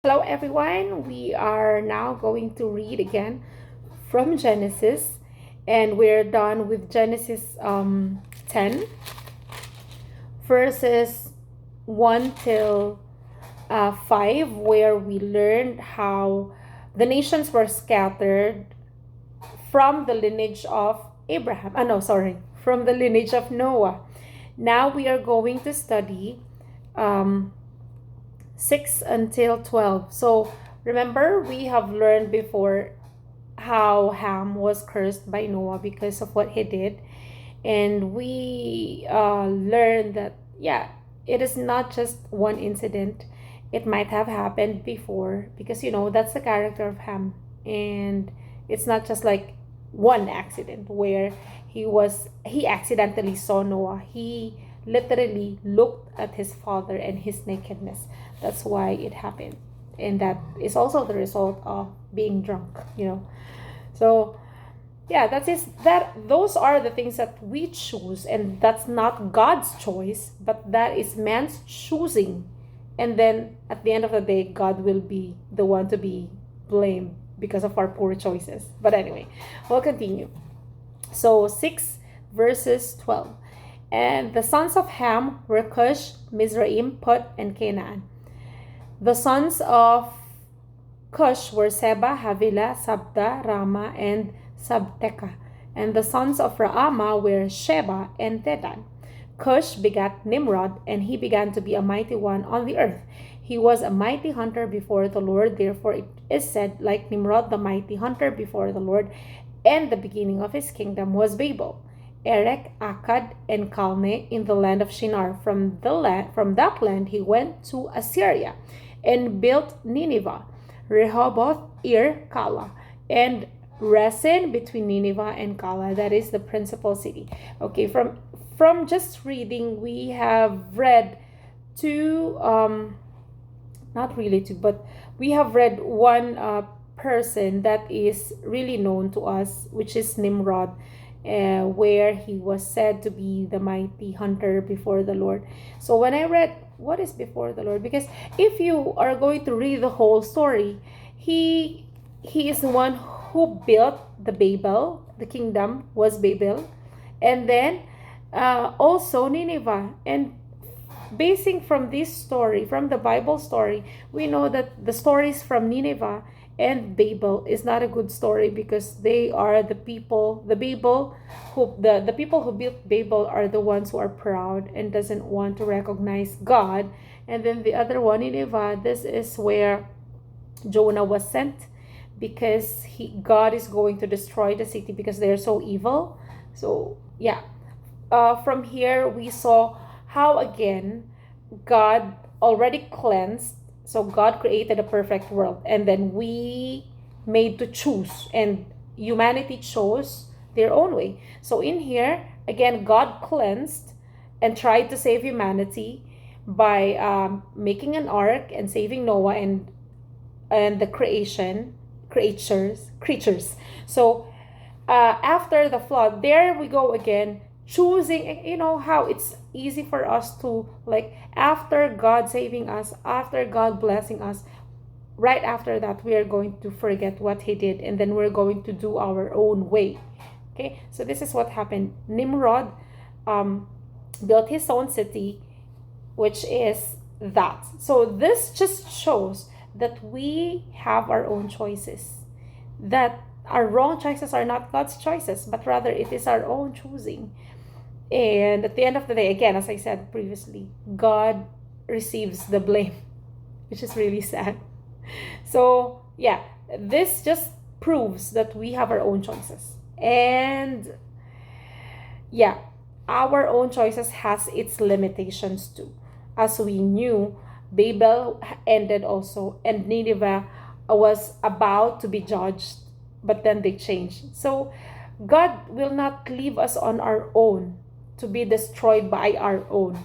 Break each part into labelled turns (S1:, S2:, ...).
S1: Hello, everyone. We are now going to read again from Genesis, and we're done with Genesis 10, verses 1 till 5, where we learned how the nations were scattered from the lineage of Abraham. No, sorry, from the lineage of Noah. Now we are going to study 6 until 12. So remember, we have learned before how Ham was cursed by Noah because of what he did. And we learned that, yeah, it is not just one incident. It might have happened before because, that's the character of Ham. And it's not just like one accident where he accidentally saw Noah. He literally looked at his father and his nakedness. That's why it happened. And that is also the result of being drunk. So yeah, those are the things that we choose, and that's not God's choice, but that is man's choosing. And then at the end of the day, God will be the one to be blamed because of our poor choices. But anyway, we'll continue. So 6 verses 12. And the sons of Ham were Cush, Mizraim, Put, and Canaan. The sons of Cush were Seba, Havilah, Sabta, Rama, and Sabteka. And the sons of Raama were Sheba and Dedan. Cush begat Nimrod, and he began to be a mighty one on the earth. He was a mighty hunter before the Lord. Therefore it is said, like Nimrod, the mighty hunter before the Lord. And the beginning of his kingdom was Babel, Erech, Akkad, and Calneh in the land of Shinar. From that land he went to Assyria and built Nineveh, Rehoboth, Ir, Kala, and Resen between Nineveh and Kala. That is the principal city. Okay, from just reading, we have read two, not really two, but we have read one person that is really known to us, which is Nimrod, where he was said to be the mighty hunter before the Lord. So when I read what is before the Lord, because if you are going to read the whole story, he is the one who built the Babel. The kingdom was Babel, and then also Nineveh. And basing from this story, from the Bible story, we know that the stories from Nineveh and Babel is not a good story because they are the people, the people who built Babel are the ones who are proud and doesn't want to recognize God. And then the other one, Nineveh, this is where Jonah was sent because God is going to destroy the city because they're so evil. So yeah, from here we saw how again God already cleansed. So God created a perfect world, and then we made to choose, and humanity chose their own way. So in here again, God cleansed and tried to save humanity by making an ark and saving Noah and the creatures. So after the flood, there we go again, choosing. You know how it's easy for us to, like, after God saving us, after God blessing us, right after that we are going to forget what he did, and then we're going to do our own way. Okay, so this is what happened. Nimrod built his own city, which is that. So this just shows that we have our own choices, that our wrong choices are not God's choices, but rather it is our own choosing. And at the end of the day, again, as I said previously, God receives the blame, which is really sad. So yeah, this just proves that we have our own choices. And yeah, our own choices has its limitations too. As we knew, Babel ended also, and Nineveh was about to be judged, but then they changed. So God will not leave us on our own to be destroyed by our own.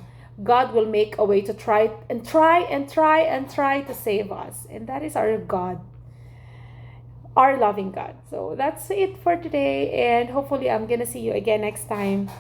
S1: God will make a way to try to save us. And that is our God, our loving God. So that's it for today. And hopefully I'm going to see you again next time.